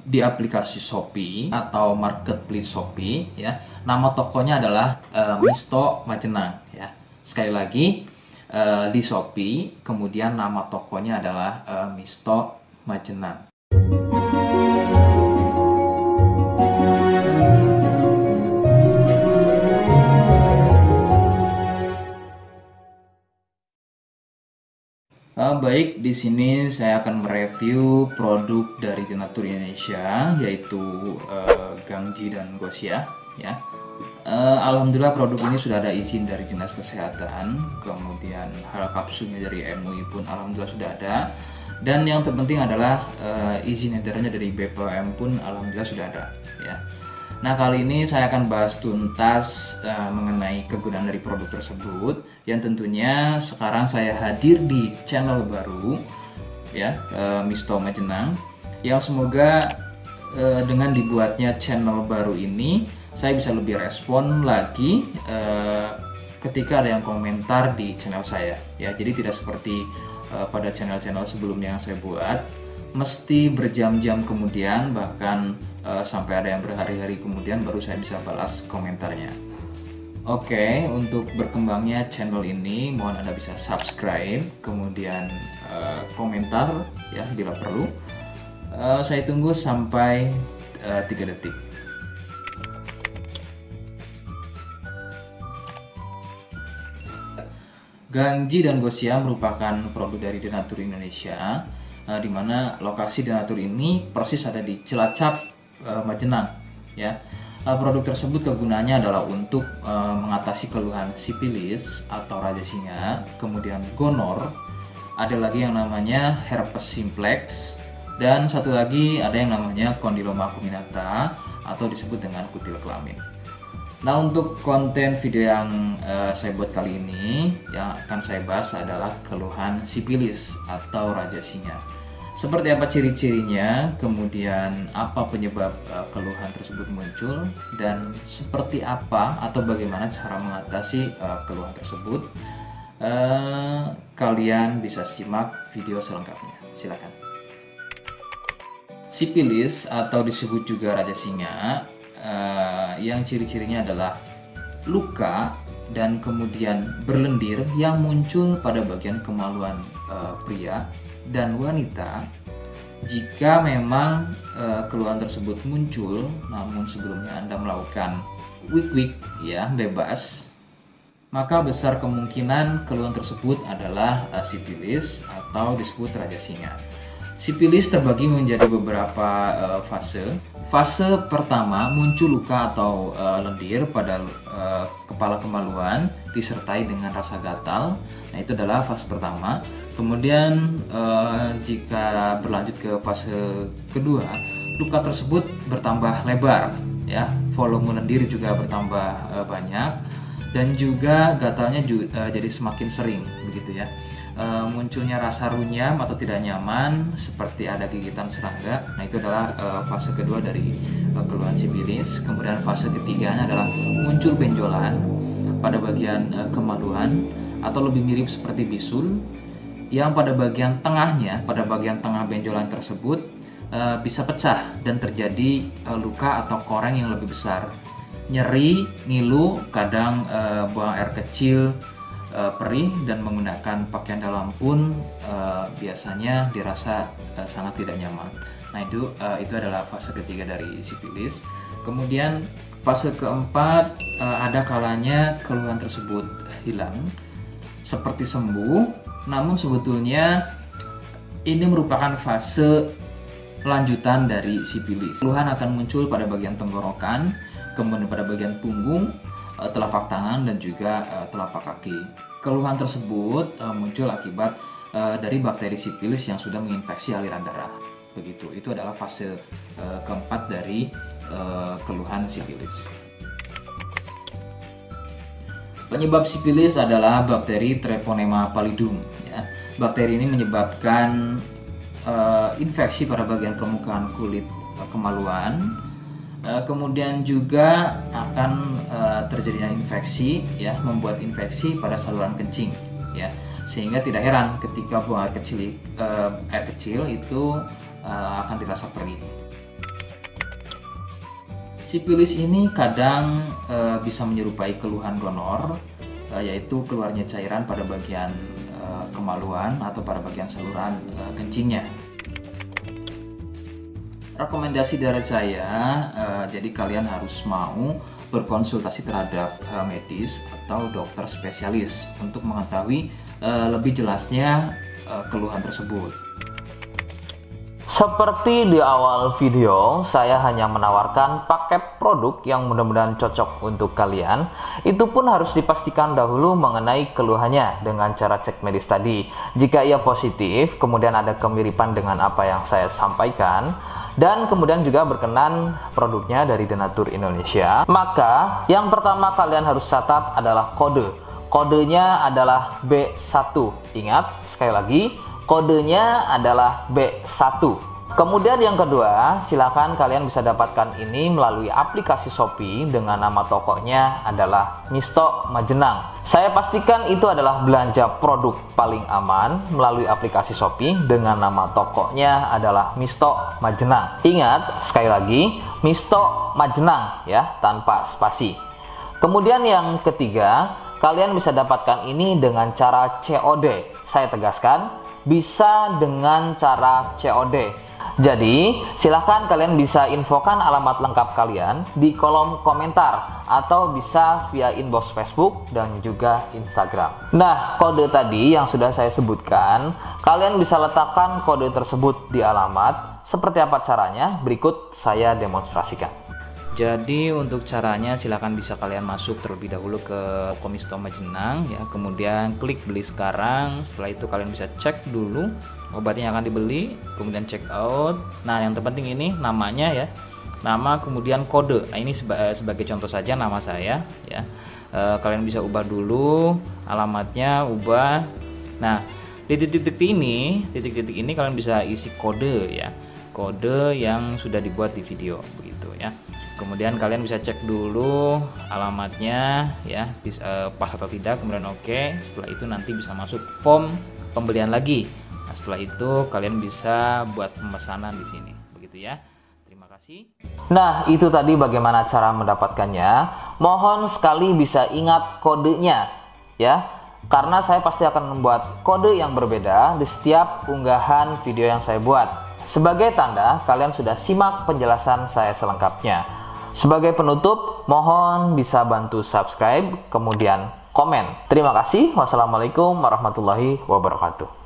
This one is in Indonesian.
di aplikasi Shopee atau marketplace Shopee ya. Nama tokonya adalah Misto Majenang ya. Sekali lagi di Shopee, kemudian nama tokonya adalah Misto Majenang. Baik, di sini saya akan mereview produk dari Denatur Indonesia, yaitu Gangji dan Gosia ya. Alhamdulillah produk ini sudah ada izin dari Dinas Kesehatan, kemudian hal kapsulnya dari MUI pun alhamdulillah sudah ada, dan yang terpenting adalah izin edarnya dari BPOM pun alhamdulillah sudah ada ya. Nah, kali ini saya akan bahas tuntas mengenai kegunaan dari produk tersebut, yang tentunya sekarang saya hadir di channel baru ya, Misto Majenang, yang semoga dengan dibuatnya channel baru ini saya bisa lebih respon lagi ketika ada yang komentar di channel saya ya. Jadi tidak seperti pada channel-channel sebelumnya yang saya buat, mesti berjam-jam kemudian, bahkan sampai ada yang berhari-hari kemudian baru saya bisa balas komentarnya. Oke, untuk berkembangnya channel ini mohon Anda bisa subscribe, kemudian komentar ya bila perlu. Saya tunggu sampai 3 detik. Gangji dan Gosia merupakan produk dari Denatur Indonesia, di mana lokasi Denatur ini persis ada di Cilacap, Majenang ya. Produk tersebut kegunaannya adalah untuk mengatasi keluhan sipilis atau raja singa, kemudian gonor, ada lagi yang namanya herpes simplex, dan satu lagi ada yang namanya kondiloma acuminata atau disebut dengan kutil kelamin. Nah, untuk konten video yang saya buat kali ini, yang akan saya bahas adalah keluhan sipilis atau raja singa. Seperti apa ciri-cirinya, kemudian apa penyebab keluhan tersebut muncul, dan seperti apa atau bagaimana cara mengatasi keluhan tersebut. Kalian bisa simak video selengkapnya. Silakan. Sipilis atau disebut juga raja singa, yang ciri-cirinya adalah luka dan kemudian berlendir yang muncul pada bagian kemaluan pria dan wanita. Jika memang keluhan tersebut muncul namun sebelumnya Anda melakukan wik-wik ya bebas, maka besar kemungkinan keluhan tersebut adalah sipilis atau disebut raja singa. Sipilis terbagi menjadi beberapa fase. Fase pertama, muncul luka atau lendir pada kepala kemaluan disertai dengan rasa gatal. Nah, itu adalah fase pertama. Kemudian jika berlanjut ke fase kedua, luka tersebut bertambah lebar ya, volume lendir juga bertambah banyak, dan juga gatalnya jadi semakin sering begitu ya. Munculnya rasa runyam atau tidak nyaman seperti ada gigitan serangga. Nah, itu adalah fase kedua dari keluhan sipilis. Kemudian fase ketiganya adalah muncul benjolan pada bagian kemaluan atau lebih mirip seperti bisul, yang pada bagian tengahnya, pada bagian tengah benjolan tersebut bisa pecah dan terjadi luka atau koreng yang lebih besar, nyeri, ngilu, kadang buang air kecil, perih, dan menggunakan pakaian dalam pun biasanya dirasa sangat tidak nyaman. Nah, itu adalah fase ketiga dari sipilis. Kemudian fase keempat, ada kalanya keluhan tersebut hilang seperti sembuh, namun sebetulnya ini merupakan fase lanjutan dari sipilis. Keluhan akan muncul pada bagian tenggorokan, kemudian pada bagian punggung, telapak tangan, dan juga telapak kaki. Keluhan tersebut muncul akibat dari bakteri sipilis yang sudah menginfeksi aliran darah. Begitu. Itu adalah fase keempat dari keluhan sipilis. Penyebab sipilis adalah bakteri Treponema pallidum ya. Bakteri ini menyebabkan infeksi pada bagian permukaan kulit kemaluan. Kemudian juga akan terjadinya infeksi ya, membuat infeksi pada saluran kencing ya, sehingga tidak heran ketika buang air kecil itu akan dirasa perih. Sifilis ini kadang bisa menyerupai keluhan gonor, yaitu keluarnya cairan pada bagian kemaluan atau pada bagian saluran kencingnya. Rekomendasi dari saya, jadi kalian harus mau berkonsultasi terhadap medis atau dokter spesialis untuk mengetahui lebih jelasnya keluhan tersebut. Seperti di awal video, saya hanya menawarkan paket produk yang mudah-mudahan cocok untuk kalian. Itu pun harus dipastikan dahulu mengenai keluhannya dengan cara cek medis tadi. Jika ia positif, kemudian ada kemiripan dengan apa yang saya sampaikan, dan kemudian juga berkenan produknya dari Denatur Indonesia, maka yang pertama kalian harus catat adalah kode. Kodenya adalah B1. Ingat, sekali lagi, kodenya adalah B1. Kemudian yang kedua, silakan kalian bisa dapatkan ini melalui aplikasi Shopee dengan nama tokonya adalah Misto Majenang. Saya pastikan itu adalah belanja produk paling aman melalui aplikasi Shopee dengan nama tokonya adalah Misto Majenang. Ingat, sekali lagi, Misto Majenang ya, tanpa spasi. Kemudian yang ketiga, kalian bisa dapatkan ini dengan cara COD. Saya tegaskan, bisa dengan cara COD. Jadi, silahkan kalian bisa infokan alamat lengkap kalian di kolom komentar atau bisa via inbox Facebook dan juga Instagram. Nah, kode tadi yang sudah saya sebutkan, kalian bisa letakkan kode tersebut di alamat. Seperti apa caranya? Berikut saya demonstrasikan. Jadi untuk caranya silahkan bisa kalian masuk terlebih dahulu ke Misto Majenang ya, kemudian klik beli sekarang. Setelah itu kalian bisa cek dulu obatnya yang akan dibeli, kemudian check out. Nah yang terpenting ini namanya ya, nama kemudian kode. Nah ini sebagai contoh saja nama saya ya. Kalian bisa ubah dulu alamatnya, ubah. Nah di titik-titik ini kalian bisa isi kode ya, kode yang sudah dibuat di video begitu ya. Kemudian kalian bisa cek dulu alamatnya ya, pas atau tidak, kemudian oke. Setelah itu nanti bisa masuk form pembelian lagi. Nah, setelah itu kalian bisa buat pemesanan di sini, begitu ya. Terima kasih. Nah, itu tadi bagaimana cara mendapatkannya. Mohon sekali bisa ingat kodenya ya, karena saya pasti akan membuat kode yang berbeda di setiap unggahan video yang saya buat. Sebagai tanda kalian sudah simak penjelasan saya selengkapnya. Sebagai penutup, mohon bisa bantu subscribe, kemudian komen. Terima kasih. Wassalamualaikum warahmatullahi wabarakatuh.